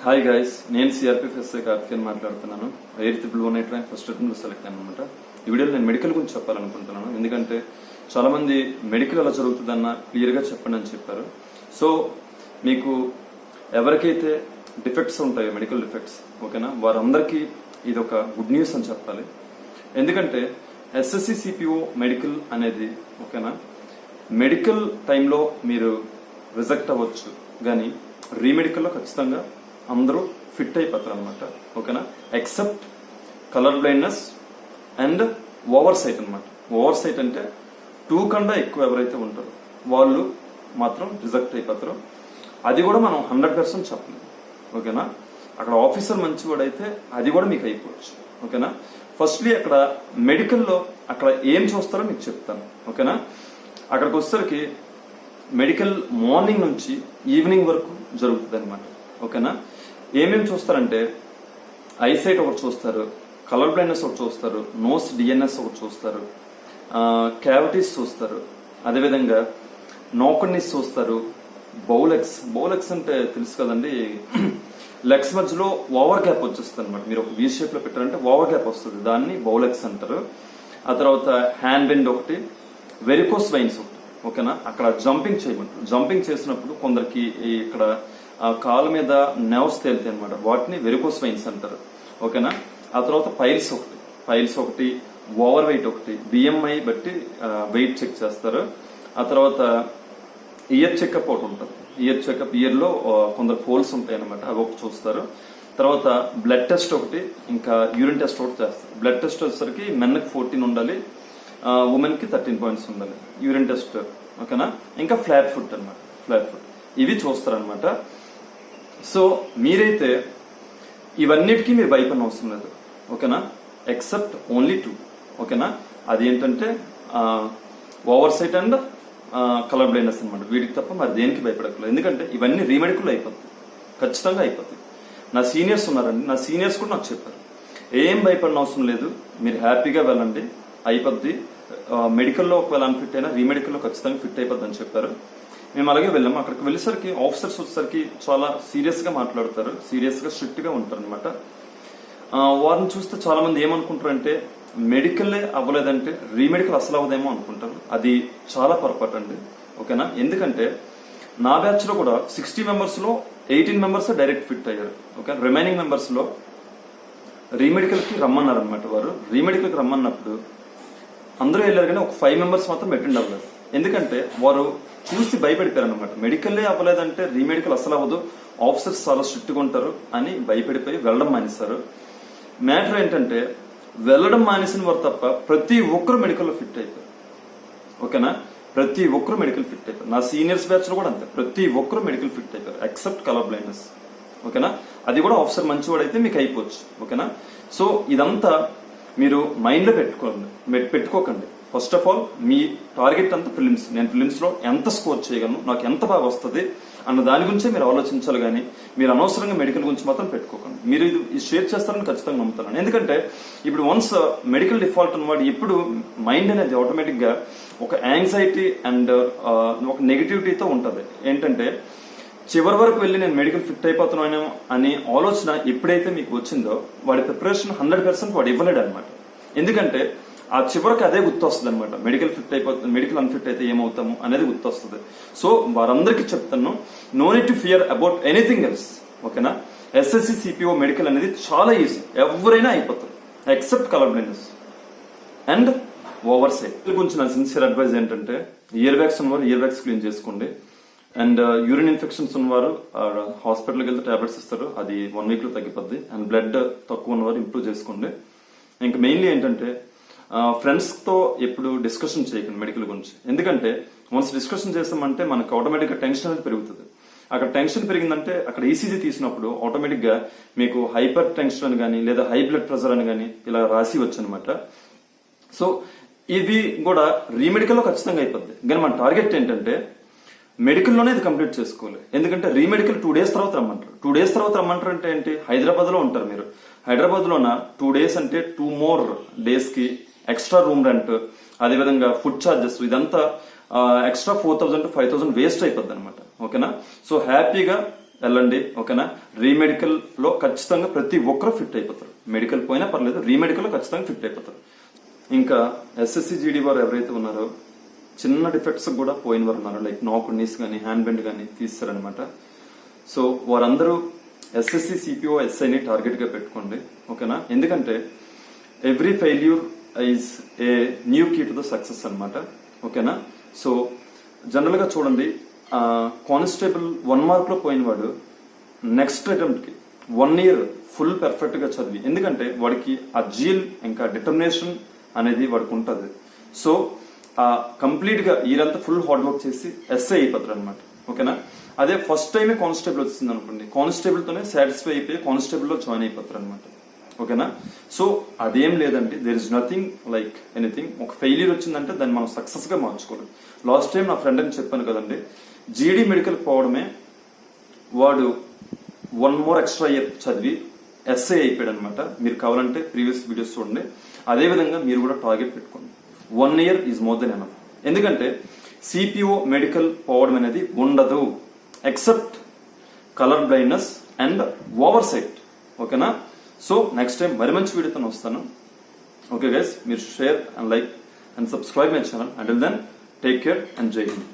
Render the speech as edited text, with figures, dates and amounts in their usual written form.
Hi guys, నేను సిఆర్పిఎఫ్ఎస్ఐ కార్తికేయన్ మాట్లాడుతున్నాను. 8th Blue Night rank first attempt select అయ్యాను అనమాట. ఈ వీడియోలో నేను మెడికల్ గురించి చెప్పాలనుకుంటున్నాను. ఎందుకంటే చాలా మంది మెడికల్ ఎలా జరుగుతుందన్న క్లియర్గా చెప్పండి అని చెప్పారు. సో మీకు ఎవరికైతే డిఫెక్ట్స్ ఉంటాయో, మెడికల్ డిఫెక్ట్స్, ఓకేనా, వారందరికీ ఇది ఒక గుడ్ న్యూస్ అని చెప్పాలి. ఎందుకంటే ఎస్ఎస్సి సిపిఓ మెడికల్ అనేది, ఓకేనా, మెడికల్ టైంలో మీరు రిజెక్ట్ అవ్వచ్చు, కానీ రీమెడికల్లో ఖచ్చితంగా అందరూ ఫిట్ అయిపోతారు అనమాట. ఓకేనా, except colour blindness and over sight అనమాట. ఓవర్ సైట్ అంటే 2 కన్నా ఎక్కువ ఎవరైతే ఉంటారో వాళ్ళు మాత్రం రిజెక్ట్ అయిపోతారు. అది కూడా మనం 100% చెప్పలేదు. ఓకేనా, అక్కడ ఆఫీసర్ మంచివాడైతే అది కూడా మీకు అయిపోవచ్చు. ఓకేనా, ఫస్ట్లీ అక్కడ మెడికల్లో అక్కడ ఏం చూస్తారో మీకు చెప్తాను. ఓకేనా, అక్కడికి వచ్చేసరికి మెడికల్ మార్నింగ్ నుంచి ఈవినింగ్ వరకు జరుగుతుంది అనమాట. ఓకేనా, ఏమేమి చూస్తారంటే ఐసైట్ ఒకటి చూస్తారు, కలర్ బ్లైండ్నెస్ ఒకటి చూస్తారు, నోస్ డిఎన్ఎస్ ఒకటి చూస్తారు, క్యావిటీస్ చూస్తారు, అదేవిధంగా నోకర్నీస్ చూస్తారు, బౌలెక్స్ అంటే తెలుసు కదండి, లెగ్స్ మధ్యలో ఓవర్ గ్యాప్ వచ్చేస్తుంది అనమాట. మీరు ఒక వీ షేప్ లో పెట్టారంటే ఓవర్ గ్యాప్ వస్తుంది, దాన్ని బౌలెక్స్ అంటారు. ఆ తర్వాత హ్యాండ్ బెండ్ ఒకటి, వెరికోస్ వెయిన్స్ ఒకటి. ఓకేనా, అక్కడ జంపింగ్ చేయమంటారు. జంపింగ్ చేసినప్పుడు కొందరికి ఇక్కడ కాలు మీద నర్వ్స్ తేలుతాయి అనమాట, వాటిని వెరికోస్ వెయిన్స్ అంటారు. ఓకేనా, ఆ తర్వాత పైల్స్ ఒకటి, ఓవర్ వెయిట్ ఒకటి, బిఎంఐ బట్టి వెయిట్ చెక్ చేస్తారు. ఆ తర్వాత ఇయర్ చెకప్ ఒకటి ఉంటుంది. ఇయర్ చెకప్, ఇయర్ లో కొందరు హోల్స్ ఉంటాయి అనమాట, అవి ఒకటి చూస్తారు. తర్వాత బ్లడ్ టెస్ట్ ఒకటి, ఇంకా యూరిన్ టెస్ట్ ఒకటి చేస్తారు. బ్లడ్ టెస్ట్ వచ్చేసరికి మెన్కి 14 ఉండాలి, ఉమెన్ కి 13 పాయింట్స్ ఉండాలి యూరిన్ టెస్ట్. ఓకేనా, ఇంకా ఫ్లాట్ ఫుట్ అనమాట, ఫ్లాట్ ఫుట్, ఇవి చూస్తారనమాట. సో మీరైతే ఇవన్నిటికీ మీరు భయపడిన అవసరం లేదు. ఓకేనా, ఎక్సెప్ట్ ఓన్లీ 2. ఓకేనా, అది ఏంటంటే over sight and colour blindness అనమాట. వీటికి తప్ప మరి దేనికి భయపడకలేదు. ఎందుకంటే ఇవన్నీ రీమెడికల్ అయిపోతాయి, ఖచ్చితంగా అయిపోతాయి. నా సీనియర్స్ ఉన్నారండి, నా సీనియర్స్ కూడా నాకు చెప్పారు, ఏం భయపడిన అవసరం లేదు, మీరు హ్యాపీగా వెళ్ళండి, అయిపోద్ది. మెడికల్లో ఒకవేళ అన్ఫిట్ అయినా రీమెడికల్లో ఖచ్చితంగా ఫిట్ అయిపోద్ది అని చెప్పారు. మేము అలాగే వెళ్ళాము. అక్కడికి వెళ్ళేసరికి ఆఫీసర్స్ వచ్చేసరికి చాలా సీరియస్ గా మాట్లాడతారు, సీరియస్ గా స్ట్రిక్ట్ గా ఉంటారు అనమాట. వారిని చూస్తే చాలా మంది ఏమనుకుంటారంటే మెడికల్లే అవ్వలేదంటే రీమెడికల్ అసలు అవ్వదేమో అనుకుంటారు. అది చాలా పొరపాటు అండి. ఓకేనా, ఎందుకంటే నా బ్యాచ్ లో కూడా 60 మెంబర్స్ లో 18 మెంబర్స్ డైరెక్ట్ ఫిట్ అయ్యారు. ఓకే, రిమైనింగ్ మెంబర్స్ లో రీమెడికల్ కి రమ్మన్నారు అనమాట. వారు రీమెడికల్ కి రమ్మన్నప్పుడు అందరూ వెళ్ళారు, కానీ ఒక 5 మెంబర్స్ మాత్రం అటెండ్ అవ్వలేదు. ఎందుకంటే వారు చూసి భయపడిపోయారు అనమాట. మెడికల్లే అవ్వలేదంటే రీమెడికల్ అసలు అవ్వదు, ఆఫీసర్స్ చాలా స్ట్రిక్ట్ గా ఉంటారు అని భయపడిపోయి వెళ్ళడం మానేశారు. మ్యాటర్ ఏంటంటే వెళ్ళడం మానేసిన వారు తప్ప ప్రతి ఒక్కరు మెడికల్లో ఫిట్ అయిపోయారు. ఓకేనా, ప్రతి ఒక్కరు మెడికల్ ఫిట్ అయిపోయారు. నా సీనియర్స్ బ్యాచ్ లో కూడా అంతే, ప్రతి ఒక్కరు మెడికల్ ఫిట్ అయిపోయారు ఎక్సెప్ట్ కలర్ బ్లైండ్నెస్. ఓకేనా, అది కూడా ఆఫీసర్ మంచివాడైతే మీకు అయిపోవచ్చు. ఓకేనా, సో ఇదంతా మీరు మైండ్ లో పెట్టుకోకండి. First of all me target అంతా ప్రిలిమ్స్. నేను ప్రిలిమ్స్ లో ఎంత స్కోర్ చేయగలను, నాకు ఎంత బాగా వస్తుంది అన్న దాని గురించే మీరు ఆలోచించాలి, కానీ మీరు అనవసరంగా మెడికల్ గురించి మాత్రం పెట్టుకోకండి. మీరు ఇది షేర్ చేస్తారని ఖచ్చితంగా నమ్ముతాను. ఎందుకంటే ఇప్పుడు వన్స్ మెడికల్ డిఫాల్ట్ అన్నమాట, ఇప్పుడు మైండ్ అనేది ఆటోమేటిక్ గా ఒక యాంగ్జైటీ అండ్ ఒక నెగిటివిటీతో ఉంటది. ఏంటంటే చివరి వరకు వెళ్ళి నేను మెడికల్ ఫిట్ అయిపోతున్నాను అనే ఆలోచన ఎప్పుడైతే మీకు వచ్చిందో వాడి ప్రిపరేషన్ 100% వాడు ఇవ్వలేడు అనమాట. ఎందుకంటే ఆ చివరికి అదే గుర్తొస్తుంది అనమాట, మెడికల్ ఫిట్ అయిపోతుంది, మెడికల్ అన్ఫిట్ అయితే ఏమవుతాము అనేది గుర్తొస్తుంది. సో వారందరికీ చెప్తాను, no need to fear about anything else. ఓకేనా, ఎస్ఎస్సి సిపిఓ మెడికల్ అనేది చాలా ఈజీ, ఎవరైనా అయిపోతారు except colour blindness and over sight. గురించి నా సిన్సియర్ అడ్వైజ్ ఏంటంటే ఇయర్ బ్యాగ్స్ ఉన్నవారు ఇయర్ బ్యాగ్స్ క్లీన్ చేసుకోండి. అండ్ యూరిన్ ఇన్ఫెక్షన్స్ ఉన్నవారు హాస్పిటల్కి వెళ్తే టాబ్లెట్స్ ఇస్తారు, అది 1 వీక్ లో తగ్గిపోద్ది. అండ్ బ్లడ్ తక్కువ ఉన్నవారు ఇంప్రూవ్ చేసుకోండి. ఇంకా మెయిన్లీ ఏంటంటే ఫ్రెండ్స్ తో ఎప్పుడు డిస్కషన్ చేయకండి మెడికల్ గురించి. ఎందుకంటే వన్స్ డిస్కషన్ చేసామంటే మనకు ఆటోమేటిక్ గా టెన్షన్ అనేది పెరుగుతుంది. అక్కడ టెన్షన్ పెరిగిందంటే అక్కడ ఈసీజీ తీసినప్పుడు ఆటోమేటిక్ గా మీకు హైపర్ టెన్షన్ అని కానీ లేదా హై బ్లడ్ ప్రెషర్ అని కానీ ఇలా రాసి వచ్చనమాట. సో ఇది కూడా రీమెడికల్ లో ఖచ్చితంగా అయిపోద్ది. కానీ మన టార్గెట్ ఏంటంటే మెడికల్ లోనే ఇది కంప్లీట్ చేసుకోవాలి. ఎందుకంటే రీమెడికల్ 2 days తర్వాత రమ్మంటారు. 2 days తర్వాత రమ్మంటారు అంటే ఏంటి, హైదరాబాద్ లో ఉంటారు మీరు. హైదరాబాద్ లోన 2 days అంటే 2 more days కి ఎక్స్ట్రా రూమ్ రెంట్, అదేవిధంగా ఫుడ్ ఛార్జెస్, ఇదంతా ఎక్స్ట్రా 4,000 to 5,000 వేస్ట్ అయిపోద్ది అనమాట. ఓకేనా, సో హ్యాపీగా వెళ్ళండి, ఓకేనా. రీమెడికల్ లో ఖచ్చితంగా ప్రతి ఒక్కరు ఫిట్ అయిపోతారు. మెడికల్ పోయినా పర్లేదు, రీమెడికల్ లో ఖచ్చితంగా ఫిట్ అయిపోతారు. ఇంకా ఎస్ఎస్సి జీడీ వారు ఎవరైతే ఉన్నారో చిన్న డిఫెక్ట్స్ కూడా పోయిన వారు ఉన్నారు, లైక్ నాక్ నీస్ కానీ హ్యాండ్ బెండ్ కానీ తీస్తారనమాట. సో వారందరూ ఎస్ఎస్సి సిపిఓ ఎస్ఐని టార్గెట్ గా పెట్టుకోండి, ఓకేనా. ఎందుకంటే every failure is a new key to the success అనమాట, ఓకేనా. సో జనరల్ గా చూడండి, కానిస్టేబుల్ 1 మార్క్ లో పోయిన వాడు నెక్స్ట్ అటెంప్ట్ కి 1 year ఫుల్ పర్ఫెక్ట్ గా చదివి, ఎందుకంటే వాడికి ఆ జీల్ ఇంకా డిటర్మినేషన్ అనేది వాడికి ఉంటుంది. సో కంప్లీట్ గా ఈరంతా ఫుల్ హార్డ్ వర్క్ చేసి ఎస్ఐ అయిపోతారు అనమాట, ఓకేనా. అదే ఫస్ట్ టైమే కానిస్టేబుల్ వచ్చింది అనుకోండి, కానిస్టేబుల్ తోనే సాటిస్ఫై అయిపోయి కానిస్టేబుల్ లో జాయిన్ అయిపోతారు అనమాట, ఓకేనా. సో అదేం లేదండి, there is nothing like anything. ఒక ఫెయిల్యూర్ వచ్చిందంటే దాన్ని మనం సక్సెస్ గా మార్చుకోవాలి. లాస్ట్ టైం నా ఫ్రెండ్ అని చెప్పాను కదండి, జీడీ మెడికల్ పోవడమే వాడు 1 more extra year చదివి ఎస్ఐ అయిపోయాడు అనమాట. మీరు కావాలంటే ప్రీవియస్ వీడియోస్ చూడండి. అదే విధంగా మీరు కూడా టార్గెట్ పెట్టుకోండి. 1 year is more than enough. ఎందుకంటే సిపిఓ మెడికల్ పోవడం అనేది ఉండదు, except colour blindness and over sight, ఓకేనా. సో నెక్స్ట్ టైం మరి మంచి వీడియోతో వస్తాను. ఓకే గైస్, మీరు share and like and subscribe my channel. Until then take care and Jai Hind.